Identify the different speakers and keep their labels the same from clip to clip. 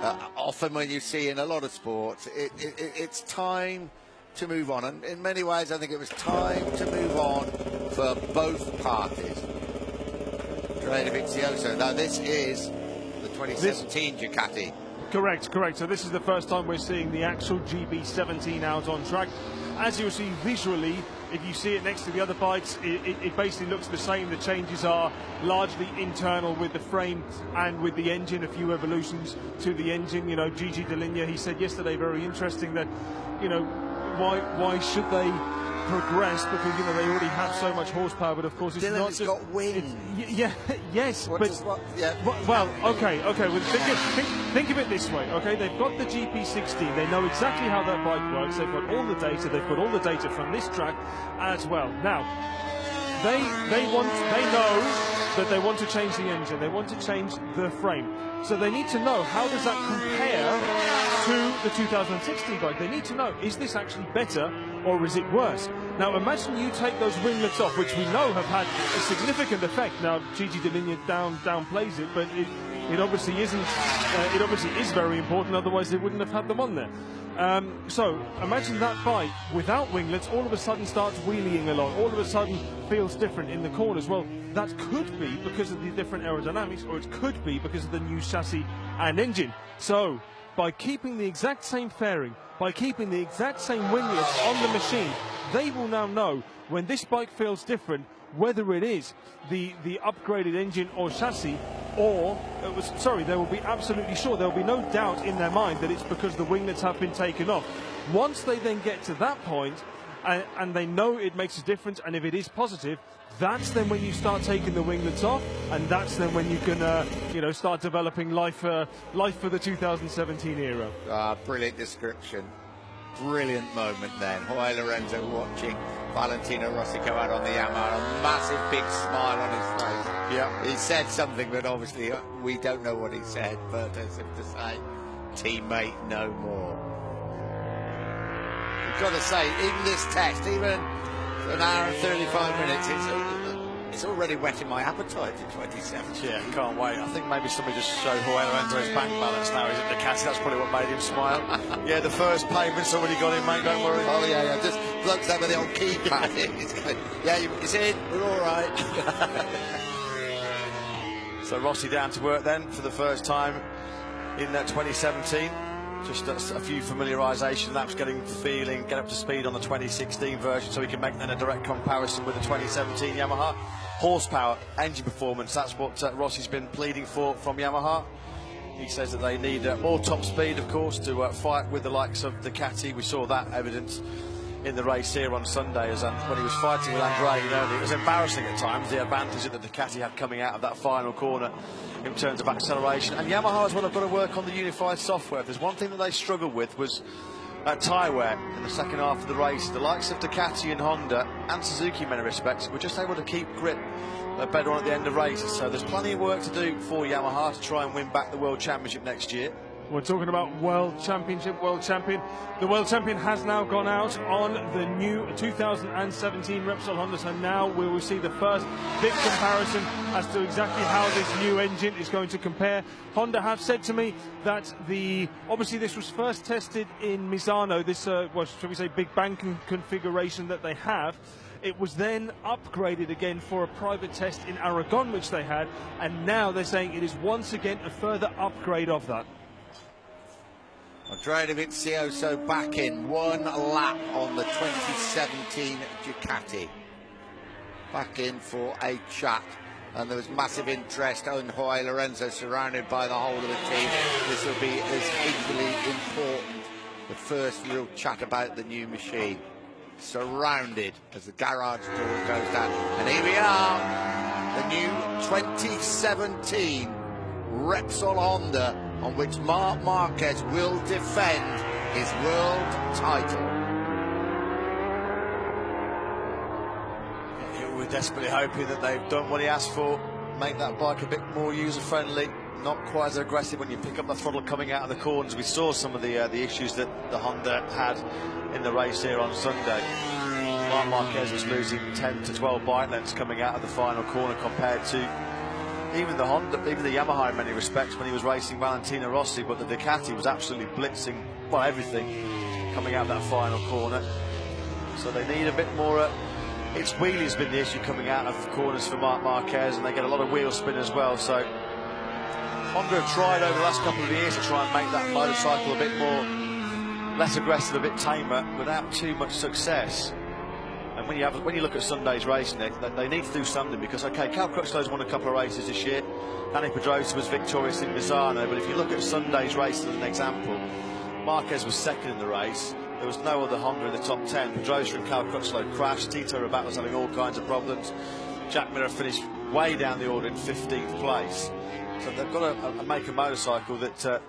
Speaker 1: often when you see in a lot of sports, it's time to move on. And in many ways, I think it was time to move on for both parties. Now, this is the 2017 Ducati.
Speaker 2: Correct. So this is the first time we're seeing the actual GB17 out on track. As you'll see visually, if you see it next to the other bikes, it basically looks the same. The changes are largely internal with the frame and with the engine, a few evolutions to the engine. You know, Gigi Dall'Igna, he said yesterday, very interesting, that, you know, why should they progress, because, you know, they already have so much horsepower, but of course it's not just
Speaker 1: got wind.
Speaker 2: Yes, well, okay. Well, think of it this way, okay? They've got the GP16. They know exactly how that bike works. They've got all the data. They've got all the data from this track as well. Now, they know that they want to change the engine. They want to change the frame. So they need to know, how does that compare to the 2016 bike? They need to know, is this actually better or is it worse? Now imagine you take those winglets off, which we know have had a significant effect. Now Gigi Dall'Igna downplays it, but it obviously isn't. It obviously is very important. Otherwise, they wouldn't have had them on there. So imagine that bike without winglets all of a sudden starts wheeling along. All of a sudden feels different in the corners. Well, that could be because of the different aerodynamics, or it could be because of the new chassis and engine. So by keeping the exact same fairing, by keeping the exact same winglets on the machine, they will now know when this bike feels different, whether it is the upgraded engine or chassis, or they will be absolutely sure. There will be no doubt in their mind that it's because the winglets have been taken off. Once they then get to that point, and they know it makes a difference, and if it is positive, that's then when you start taking the winglets off, and that's then when you can, start developing life for the 2017 era.
Speaker 1: Brilliant description. Brilliant moment then. Jorge Lorenzo watching Valentino Rossi go out on the Yamaha, a massive big smile on his face. Yeah, he said something, but obviously we don't know what he said, but as if to say, teammate no more. We've got to say, in this test, even an hour and 35 minutes, it's already whetting my appetite in 2017.
Speaker 3: Yeah, can't wait. I think maybe somebody just showed Jorge Lorenzo's bank balance now. He's at Ducati. That's probably what made him smile. Yeah, the first payment's already got in, mate. Don't worry.
Speaker 1: Oh yeah. Just looks over the old keypad. Yeah, it's in. We're all right.
Speaker 3: So Rossi down to work then for the first time in 2017. Just a few familiarisation laps, get up to speed on the 2016 version, so we can make then a direct comparison with the 2017 Yamaha. Horsepower, engine performance, that's what Rossi's been pleading for from Yamaha. He says that they need more top speed, of course, to fight with the likes of Ducati. We saw that evidence in the race here on Sunday, as when he was fighting with Andrea. It was embarrassing at times, the advantage that the Ducati had coming out of that final corner in terms of acceleration. And Yamaha as well have got to work on the unified software. If there's one thing that they struggled with was tyre wear in the second half of the race. The likes of Ducati and Honda and Suzuki in many respects were just able to keep grip better on at the end of races. So there's plenty of work to do for Yamaha to try and win back the World Championship next year.
Speaker 2: We're talking about World Championship, World Champion. The World Champion has now gone out on the new 2017 Repsol Honda, so now we will see the first big comparison as to exactly how this new engine is going to compare. Honda have said to me that obviously this was first tested in Misano, this, shall we say, big bang configuration that they have. It was then upgraded again for a private test in Aragon, which they had, and now they're saying it is once again a further upgrade of that.
Speaker 1: Andrea Dovizioso back in, one lap on the 2017 Ducati. Back in for a chat, and there was massive interest on Jorge Lorenzo, surrounded by the whole of the team. This will be as equally important, the first real chat about the new machine. Surrounded as the garage door goes down, and here we are, the new 2017 Repsol Honda, on which Marc Marquez will defend his world title.
Speaker 3: We're desperately hoping that they've done what he asked for, make that bike a bit more user-friendly, not quite as aggressive when you pick up the throttle coming out of the corners. We saw some of the issues that the Honda had in the race here on Sunday. Marc Marquez was losing 10 to 12 bike lengths coming out of the final corner compared to even the Honda, even the Yamaha in many respects when he was racing Valentino Rossi, but the Ducati was absolutely blitzing, well, everything coming out of that final corner. So they need a bit more. Its wheelie's been the issue coming out of corners for Marc Marquez, and they get a lot of wheel spin as well. So Honda have tried over the last couple of years to try and make that motorcycle a bit more less aggressive, a bit tamer, without too much success. And when you look at Sunday's race, Nick, they need to do something, because okay, Cal Crutchlow's won a couple of races this year. Danny Pedrosa was victorious in Misano, but if you look at Sunday's race as an example, Marquez was second in the race. There was no other Honda in the top 10. Pedrosa and Cal Crutchlow crashed. Tito Rabat was having all kinds of problems. Jack Miller finished way down the order in 15th place. So they've got to make a motorcycle that,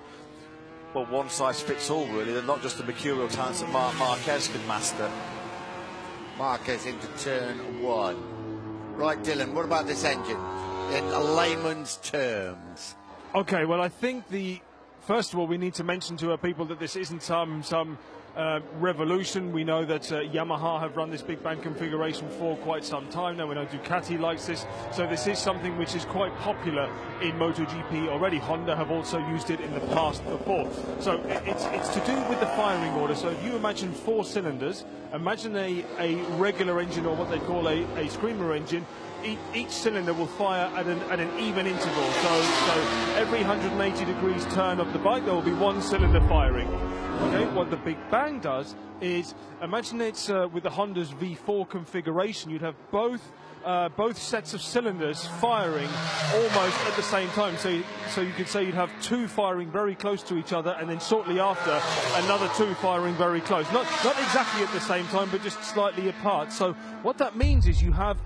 Speaker 3: well, one size fits all, really. They're not just the mercurial talents that Marc Marquez can master.
Speaker 1: Marquez into turn 1. Right, Dylan, what about this engine in layman's terms?
Speaker 2: Okay, well, I think first of all, we need to mention to our people that this isn't some revolution. We know that Yamaha have run this Big Bang configuration for quite some time now. We know Ducati likes this, so this is something which is quite popular in MotoGP already. Honda have also used it in the past before. So it's to do with the firing order. So if you imagine 4 cylinders, imagine a regular engine, or what they call a screamer engine. Each cylinder will fire at an even interval. So every 180 degrees turn of the bike, there will be 1 cylinder firing. Okay, what the Big Bang does is, imagine it's with the Honda's V4 configuration, you'd have both sets of cylinders firing almost at the same time. So you could say you'd have 2 firing very close to each other, and then shortly after another 2 firing very close. Not exactly at the same time, but just slightly apart. So what that means is you have,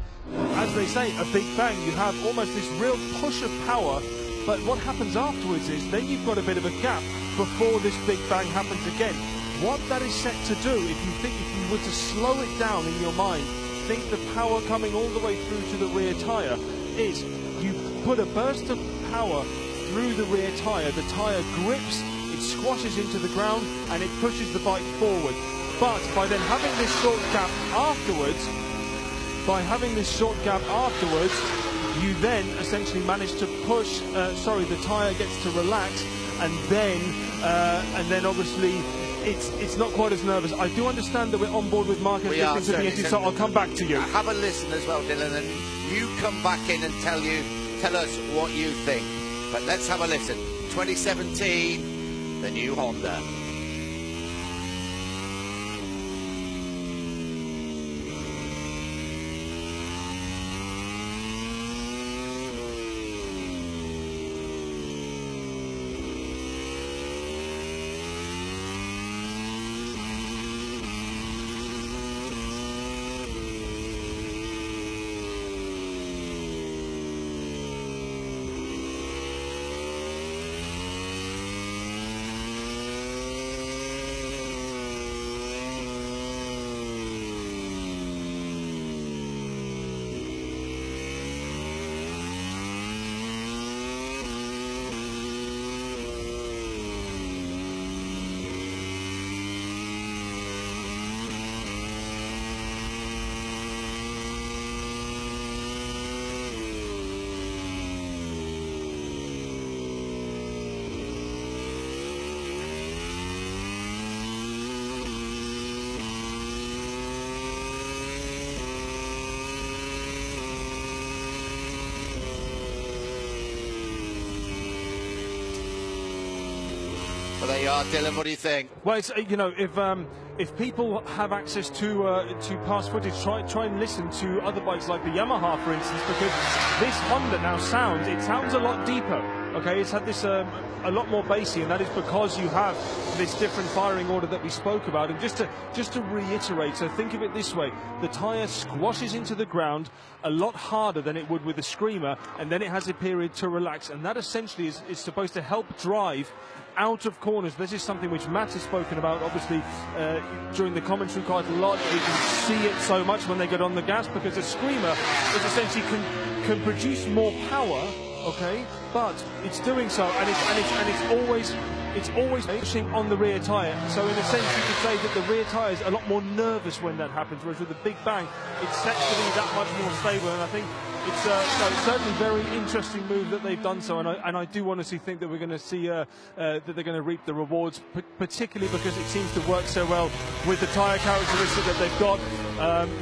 Speaker 2: as they say, a Big Bang. You have almost this real push of power, but what happens afterwards is then you've got a bit of a gap before this Big Bang happens again. What that is set to do, if you were to slow it down in your mind, think the power coming all the way through to the rear tyre, is you put a burst of power through the rear tyre, the tyre grips, it squashes into the ground, and it pushes the bike forward. But by then having this short gap afterwards, you then essentially manage to push, the tyre gets to relax, and then obviously it's not quite as nervous. I do understand that we're on board with Marcus listening to the engine, so I'll come back to you.
Speaker 1: Have a listen as well, Dylan, and you come back in and tell us what you think. But let's have a listen. 2017, the new Honda. Well, there you are, Dylan. What do you think?
Speaker 2: Well, it's, if people have access to past footage, try and listen to other bikes like the Yamaha, for instance, because this Honda now sounds a lot deeper. Okay, it's had this a lot more bassy, and that is because you have this different firing order that we spoke about. And just to reiterate, so think of it this way: the tyre squashes into the ground a lot harder than it would with a screamer, and then it has a period to relax, and that essentially is supposed to help drive out of corners. This is something which Matt has spoken about, obviously, during the commentary quite a lot. You can see it so much when they get on the gas, because a screamer is essentially can produce more power, okay, but it's doing so, and it's always pushing on the rear tyre. So in a sense, you could say that the rear tyre is a lot more nervous when that happens, whereas with the Big Bang, it's set to be that much more stable. And I think it's certainly a very interesting move that they've done so, and I do honestly think that we're going to see that they're going to reap the rewards, particularly because it seems to work so well with the tyre characteristic that they've got.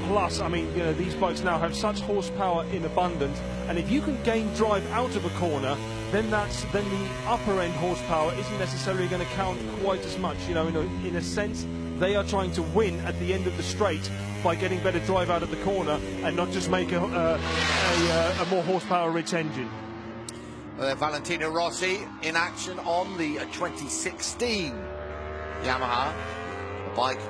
Speaker 2: Plus, I mean, you know, these bikes now have such horsepower in abundance, and if you can gain drive out of a corner, then the upper end horsepower isn't necessarily going to count quite as much. You know, in a sense, they are trying to win at the end of the straight by getting better drive out of the corner and not just make a more horsepower-rich engine.
Speaker 1: Valentino Rossi in action on the 2016 Yamaha, a bike